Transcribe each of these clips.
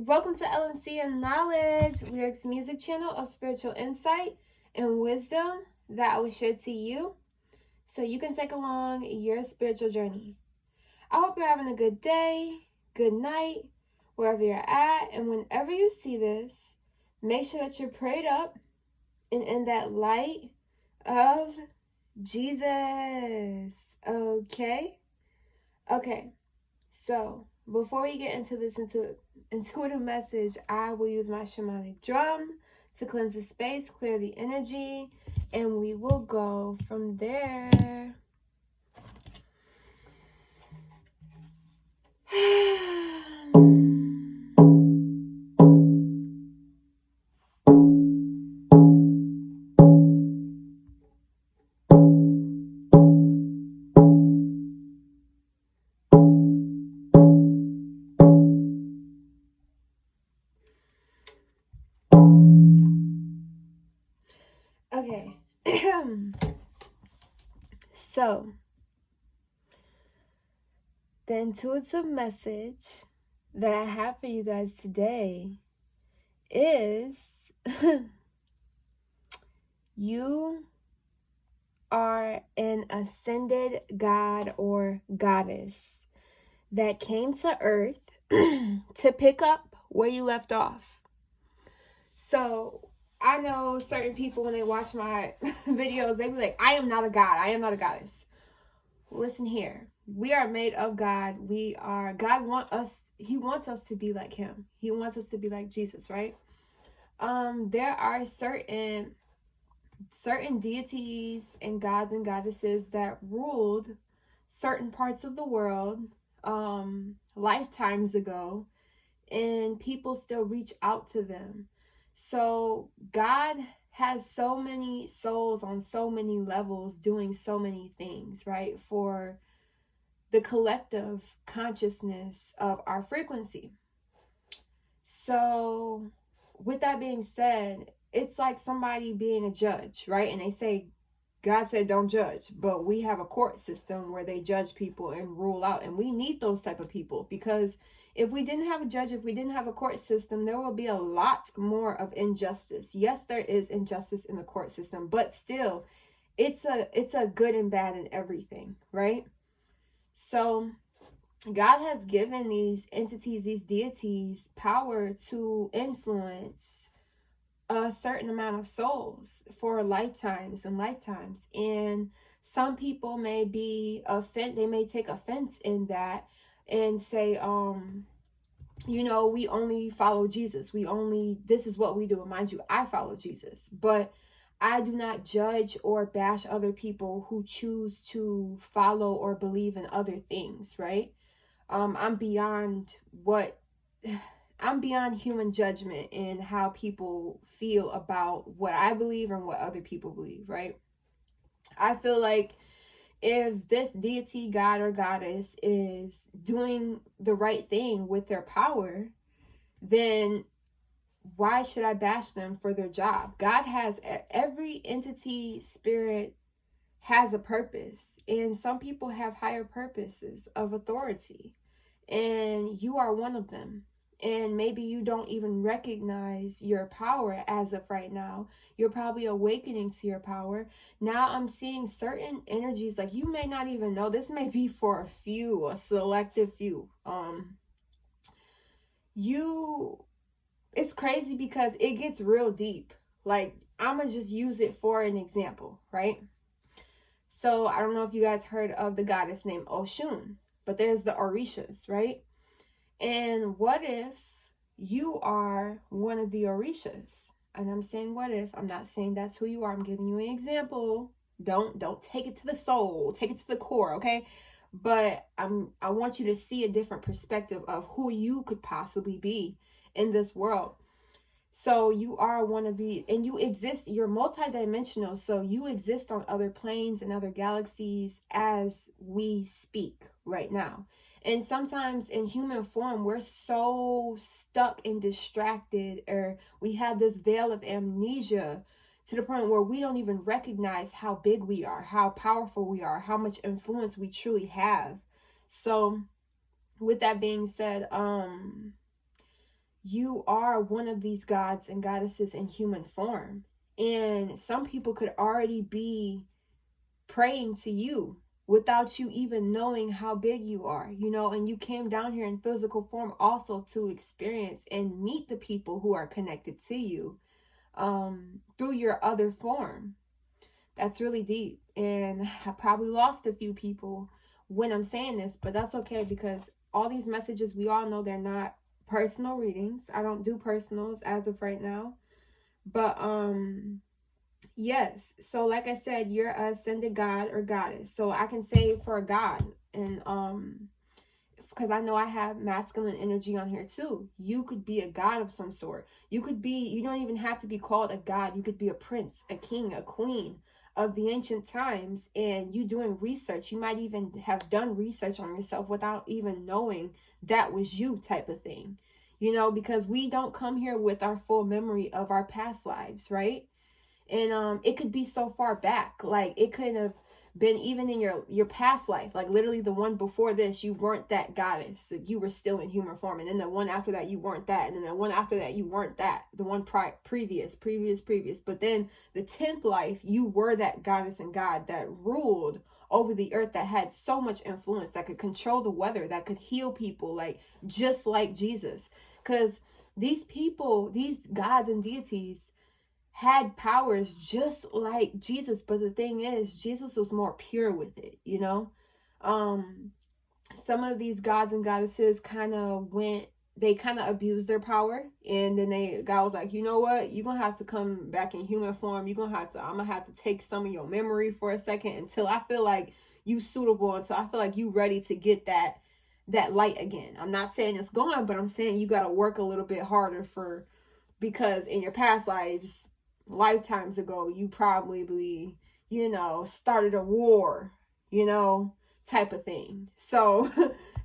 Welcome to LMC and Knowledge, Lyrics Music Channel of spiritual insight and wisdom that I will share to you so you can take along your spiritual journey. I hope you're having a good day, good night, wherever you're at, and whenever you see this, make sure that you're prayed up and in that light of Jesus. Okay, so before we get into this intuitive message, I will use my shamanic drum to cleanse the space, clear the energy, and we will go from there. Okay. So, the intuitive message that I have for you guys today is you are an ascended god or goddess that came to earth to pick up where you left off. So I know certain people, when they watch my videos, they be like, I am not a god, I am not a goddess. Listen here, we are made of God. God he wants us to be like him. He wants us to be like Jesus, right? There are certain deities and gods and goddesses that ruled certain parts of the world lifetimes ago, and people still reach out to them. So God has so many souls on so many levels doing so many things, right? For the collective consciousness of our frequency. So with that being said, it's like somebody being a judge, right? And they say, God said don't judge, but we have a court system where they judge people and rule out. And we need those type of people, because if we didn't have a judge, if we didn't have a court system, there will be a lot more of injustice. Yes, there is injustice in the court system, but still, it's a good and bad in everything, right? So God has given these entities, these deities, power to influence a certain amount of souls for lifetimes and lifetimes. And some people may they may take offense in that and say, we only follow Jesus. This is what we do. And mind you, I follow Jesus, but I do not judge or bash other people who choose to follow or believe in other things, right? I'm beyond human judgment and how people feel about what I believe and what other people believe, right? I feel like if this deity, god or goddess, is doing the right thing with their power, then why should I bash them for their job? God has, every entity, spirit has a purpose, and some people have higher purposes of authority, and you are one of them. And maybe you don't even recognize your power as of right now. You're probably awakening to your power. Now I'm seeing certain energies, like you may not even know. This may be for a selective few. It's crazy because it gets real deep. Like, I'm going to just use it for an example, right? So I don't know if you guys heard of the goddess named Oshun, but there's the Orishas, right? And what if you are one of the Orishas? And I'm saying what if. I'm not saying that's who you are. I'm giving you an example. Don't take it to the soul. Take it to the core, okay? But I want you to see a different perspective of who you could possibly be in this world. So you are one of the, and you exist, you're multidimensional. So you exist on other planes and other galaxies as we speak right now. And sometimes in human form, we're so stuck and distracted, or we have this veil of amnesia to the point where we don't even recognize how big we are, how powerful we are, how much influence we truly have. So with that being said, you are one of these gods and goddesses in human form. And some people could already be praying to you without you even knowing how big you are, you know, and you came down here in physical form also to experience and meet the people who are connected to you through your other form. That's really deep. And I probably lost a few people when I'm saying this, but that's okay, because all these messages, we all know they're not personal readings. I don't do personals as of right now. But yes, so like I said, you're a ascended god or goddess. So I can say for a god, and because I know I have masculine energy on here too. You could be a god of some sort. You could be, you don't even have to be called a god. You could be a prince, a king, a queen of the ancient times, and you doing research. You might even have done research on yourself without even knowing that was you, type of thing. You know, because we don't come here with our full memory of our past lives, right? And it could be so far back, like it could have been even in your past life, like literally the one before this, you weren't that goddess, you were still in human form, and then the one after that you weren't that, and then the one after that you weren't that, the one previous, but then the 10th life you were that goddess and god that ruled over the earth, that had so much influence, that could control the weather, that could heal people, like just like Jesus. Because these people, these gods and deities, had powers just like Jesus, but the thing is, Jesus was more pure with it, you know. Some of these gods and goddesses kind of abused their power, and then God was like, you know what, you're gonna have to come back in human form. I'm gonna have to take some of your memory for a second until I feel like you suitable, until I feel like you ready to get that light again. I'm not saying it's gone, but I'm saying you got to work a little bit harder, because in your past lifetimes ago, you probably, you know, started a war, you know, type of thing. So,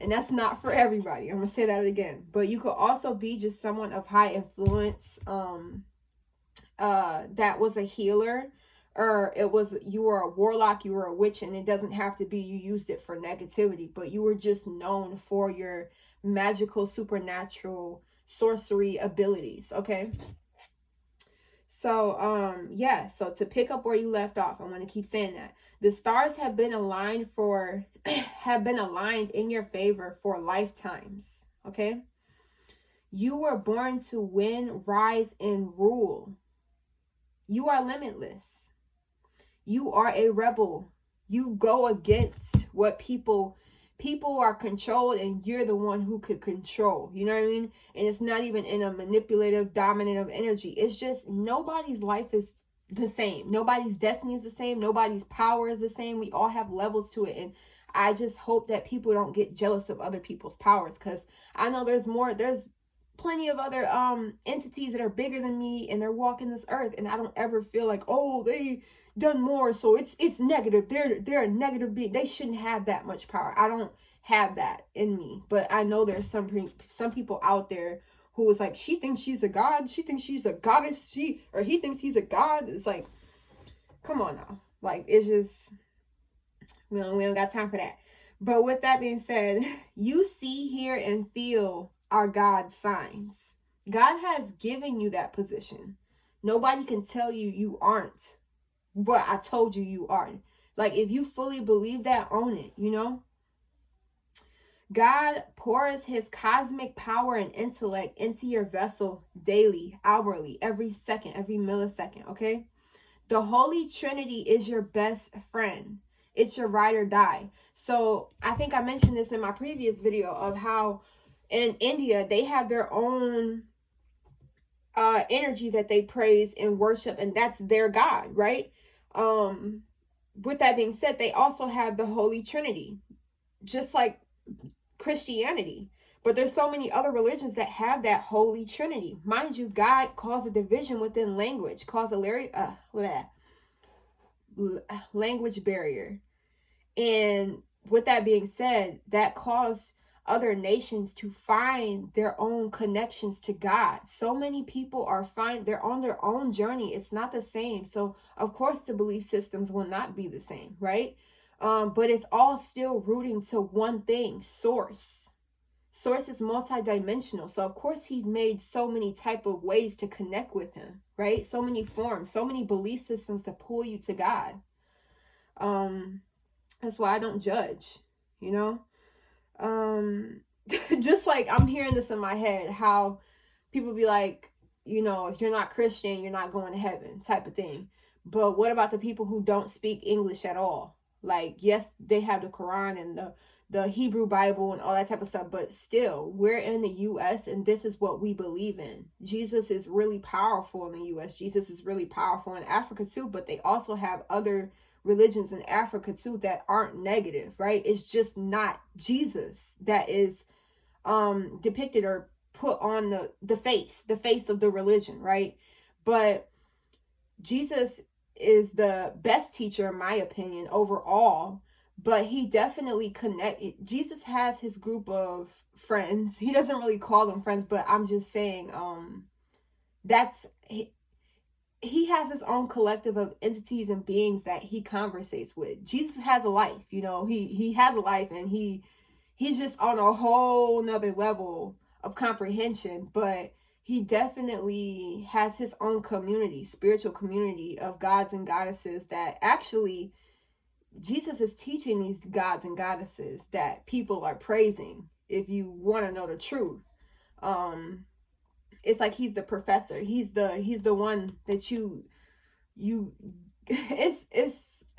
and that's not for everybody. I'm gonna say that again. But you could also be just someone of high influence, that was a healer, or you were a warlock, you were a witch, and it doesn't have to be you used it for negativity, but you were just known for your magical, supernatural sorcery abilities, okay? So, yeah, so to pick up where you left off, I'm going to keep saying that. The stars have been aligned in your favor for lifetimes, okay? You were born to win, rise, and rule. You are limitless. You are a rebel. You go against what people are controlled, and you're the one who could control. You know what I mean? And it's not even in a manipulative, dominant energy. It's just nobody's life is the same. Nobody's destiny is the same. Nobody's power is the same. We all have levels to it. And I just hope that people don't get jealous of other people's powers, because I know there's plenty of other entities that are bigger than me, and they're walking this earth, and I don't ever feel like, oh, they done more, so it's negative, they're a negative being, they shouldn't have that much power. I don't have that in me, but I know there's some people out there who is like, she thinks she's a god, she thinks she's a goddess, he thinks he's a god. It's like, come on now, like, it's just, we don't got time for that. But with that being said, you see, hear, and feel are God's signs. God has given you that position. Nobody can tell you you aren't, but I told you you are. Like, if you fully believe that, own it, you know? God pours his cosmic power and intellect into your vessel daily, hourly, every second, every millisecond, okay? The Holy Trinity is your best friend. It's your ride or die. So I think I mentioned this in my previous video of how in India, they have their own energy that they praise and worship, and that's their God, right? With that being said, they also have the Holy Trinity, just like Christianity. But there's so many other religions that have that Holy Trinity. Mind you, God caused a division within language, caused a language barrier. And with that being said, that caused other nations to find their own connections to God. So many people they're on their own journey. It's not the same. So of course the belief systems will not be the same, right? But it's all still rooting to one thing, source. Source is multidimensional. So of course he made so many type of ways to connect with him, right? So many forms, so many belief systems to pull you to God. That's why I don't judge, you know? Just like I'm hearing this in my head, how people be like, you know, if you're not Christian, you're not going to heaven type of thing. But what about the people who don't speak English at all? Like, yes, they have the Quran and the Hebrew Bible and all that type of stuff, but still, we're in the U.S. and this is what we believe in. Jesus is really powerful in the U.S. Jesus is really powerful in Africa too, but they also have other religions in Africa too that aren't negative, right? It's just not Jesus that is depicted or put on the face of the religion, right? But Jesus is the best teacher, in my opinion, overall. But he definitely Jesus has his group of friends. He doesn't really call them friends, but I'm just saying, he has his own collective of entities and beings that he conversates with. Jesus has a life, you know, he has a life, and he's just on a whole nother level of comprehension, but he definitely has his own community, spiritual community of gods and goddesses that actually Jesus is teaching these gods and goddesses that people are praising, if you want to know the truth. It's like he's the professor. He's the one that you it's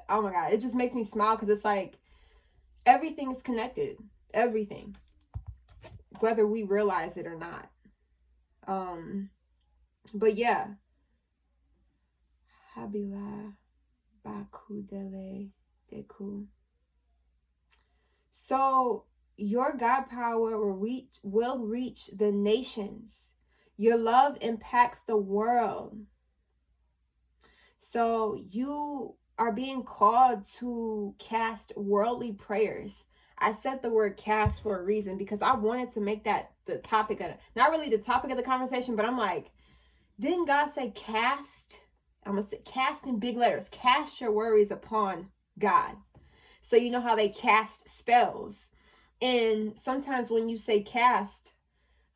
oh my God, it just makes me smile because it's like everything is connected. Everything. Whether we realize it or not. But yeah. Habila Bakudele Deku. So your God power will reach the nations. Your love impacts the world. So you are being called to cast worldly prayers. I said the word cast for a reason because I wanted to make that the topic of, not really the topic of the conversation, but I'm like, didn't God say cast? I'm going to say cast in big letters. Cast your worries upon God. So you know how they cast spells. And sometimes when you say cast,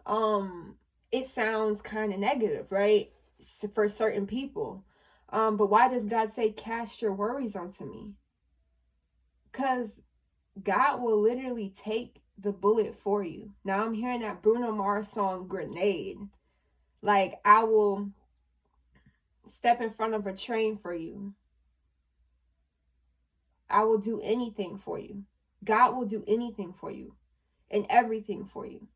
it sounds kind of negative, right? For certain people. But why does God say cast your worries onto me? Because God will literally take the bullet for you. Now I'm hearing that Bruno Mars song, Grenade. Like, I will step in front of a train for you. I will do anything for you. God will do anything for you and everything for you.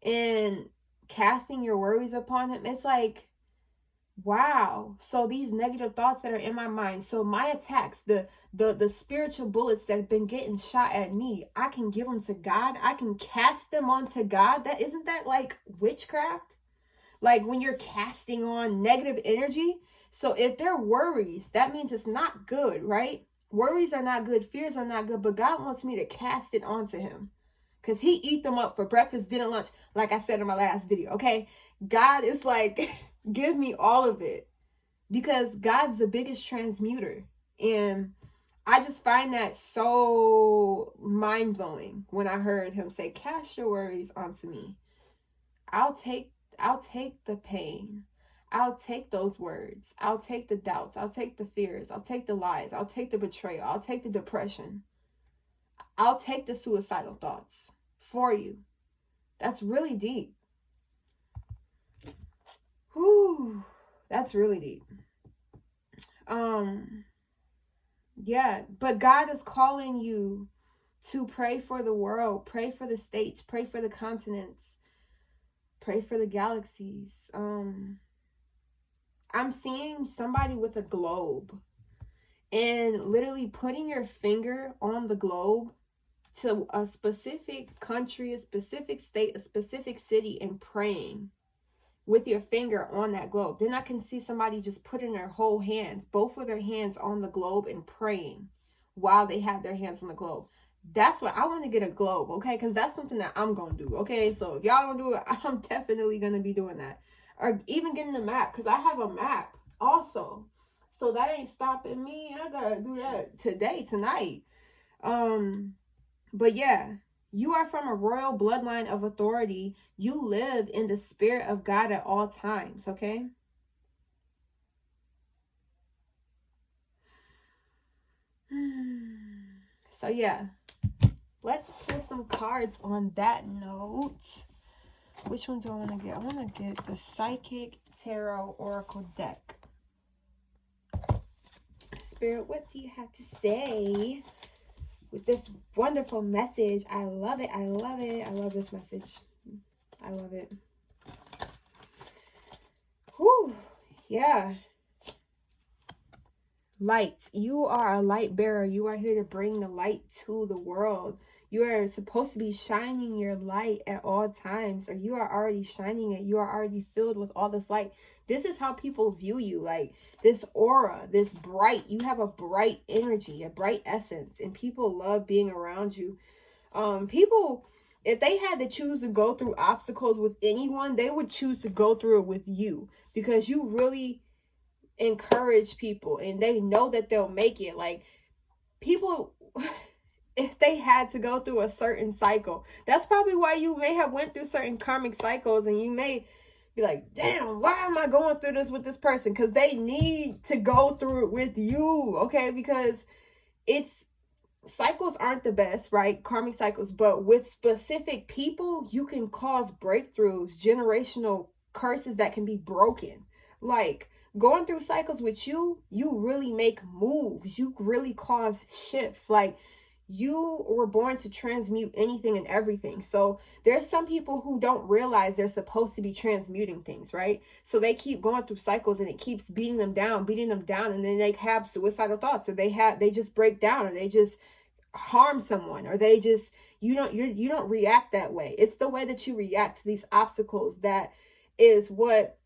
And casting your worries upon him, it's like, wow. So these negative thoughts that are in my mind, so my attacks, the spiritual bullets that have been getting shot at me, I can give them to God. I can cast them onto God. That isn't that like witchcraft? Like when you're casting on negative energy. So if they're worries, that means it's not good, right? Worries are not good. Fears are not good. But God wants me to cast it onto him. Because he eat them up for breakfast, dinner, lunch. Like I said in my last video, okay? God is like, give me all of it. Because God's the biggest transmuter. And I just find that so mind-blowing when I heard him say, cast your worries onto me. I'll take the pain. I'll take those words. I'll take the doubts. I'll take the fears. I'll take the lies. I'll take the betrayal. I'll take the depression. I'll take the suicidal thoughts for you. That's really deep. Whew. That's really deep. Yeah, but God is calling you to pray for the world, pray for the states, pray for the continents, pray for the galaxies. I'm seeing somebody with a globe and literally putting your finger on the globe to a specific country, a specific state, a specific city, and praying with your finger on that globe. Then I can see somebody just putting their whole hands, both of their hands on the globe and praying while they have their hands on the globe. That's what I want to get, a globe, okay? Because that's something that I'm going to do, okay? So if y'all don't do it, I'm definitely going to be doing that. Or even getting a map, because I have a map also. So that ain't stopping me. I got to do that today, tonight. But yeah, You are from a royal bloodline of authority. You live in the spirit of God at all times, okay? So yeah, let's pull some cards on that note. Which one do I want to get? I want to get the Psychic Tarot Oracle deck. Spirit, what do you have to say with this wonderful message? I love it. I love it. I love this message. I love it. Whew. Yeah. Light. You are a light bearer. You are here to bring the light to the world. You are supposed to be shining your light at all times, or you are already shining it. You are already filled with all this light. This is how people view you, like this aura, this bright. You have a bright energy, a bright essence, and people love being around you. People, if they had to choose to go through obstacles with anyone, they would choose to go through it with you, because you really encourage people and they know that they'll make it. Like, people, if they had to go through a certain cycle, that's probably why you may have went through certain karmic cycles, and you may be like, damn, why am I going through this with this person? Because they need to go through it with you, okay? Because cycles aren't the best, right? Karmic cycles. But with specific people, you can cause breakthroughs, generational curses that can be broken. Like, going through cycles with you really make moves. You really cause shifts. Like, you were born to transmute anything and everything. So there's some people who don't realize they're supposed to be transmuting things, right? So they keep going through cycles, and it keeps beating them down, and then they have suicidal thoughts, or they just break down, or they just harm someone, or they just, you don't react that way. It's the way that you react to these obstacles that is what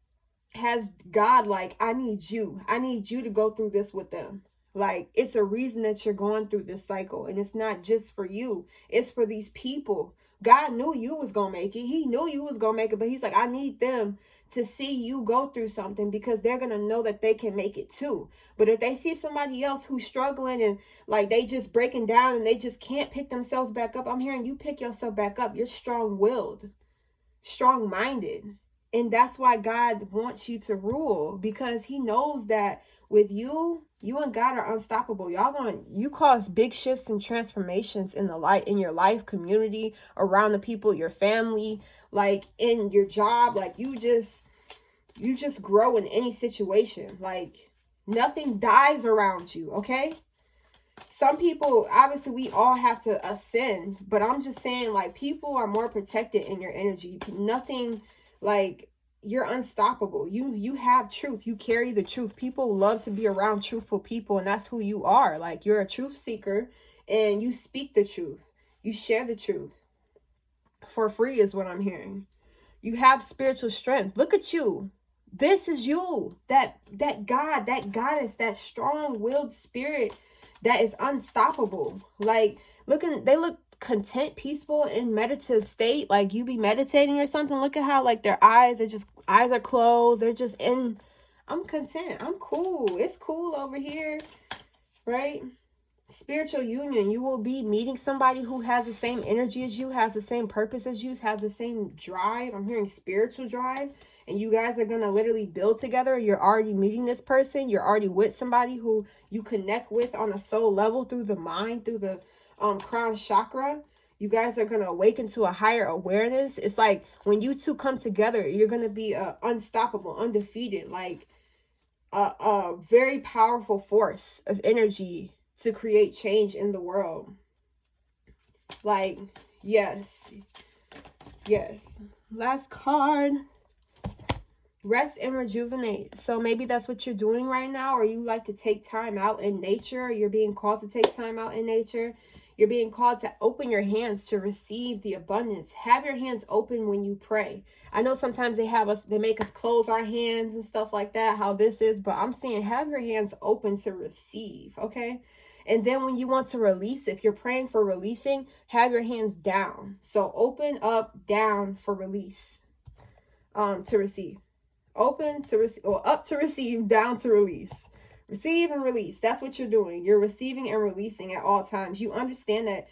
has God like, I need you to go through this with them. Like, it's a reason that you're going through this cycle, and it's not just for you, it's for these people. God knew you was gonna make it. He knew you was gonna make it, but he's like, I need them to see you go through something, because they're gonna know that they can make it too. But if they see somebody else who's struggling, and like they just breaking down, and they just can't pick themselves back up, I'm hearing you pick yourself back up. You're strong-willed, strong-minded. And that's why God wants you to rule, because he knows that with you and God are unstoppable. You cause big shifts and transformations in your life, community, around the people, your family, like in your job. Like, you just grow in any situation. Like, nothing dies around you, okay? Some people, obviously we all have to ascend, but I'm just saying, like, people are more protected in your energy. Nothing, like, you're unstoppable. You have truth. You carry the truth. People love to be around truthful people, and that's who you are. Like, you're a truth seeker, and you speak the truth. You share the truth for free is what I'm hearing. You have spiritual strength. Look at you. This is you. That God, that goddess, that strong-willed spirit that is unstoppable. Like, they look content, peaceful, in meditative state. Like, you be meditating or something. Look at how, like, their eyes are closed. They're just in, I'm content. I'm cool. It's cool over here, right? Spiritual union. You will be meeting somebody who has the same energy as you, has the same purpose as you, has the same drive. I'm hearing spiritual drive. And you guys are going to literally build together. You're already meeting this person. You're already with somebody who you connect with on a soul level, through the mind, through the crown chakra. You guys are going to awaken to a higher awareness. It's like when you two come together, you're going to be unstoppable, undefeated, like a very powerful force of energy to create change in the world. Like, yes. Last card. Rest and rejuvenate. So maybe that's what you're doing right now, or you like to take time out in nature, or you're being called to take time out in nature. You're being called to open your hands to receive the abundance. Have your hands open when you pray. I know sometimes they make us close our hands and stuff like that, how this is, but I'm saying have your hands open to receive, okay? And then when you want to release, if you're praying for releasing, have your hands down. So open up, down for release, to receive. Open to receive, or up to receive, down to release. Receive and release. That's what you're doing. You're receiving and releasing at all times. You understand that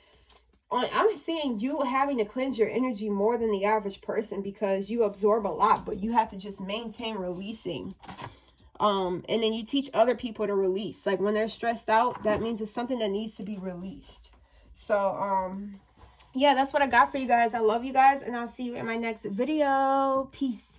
I'm seeing you having to cleanse your energy more than the average person because you absorb a lot, but you have to just maintain releasing. And then you teach other people to release. Like when they're stressed out, that means it's something that needs to be released. So, yeah, that's what I got for you guys. I love you guys, and I'll see you in my next video. Peace.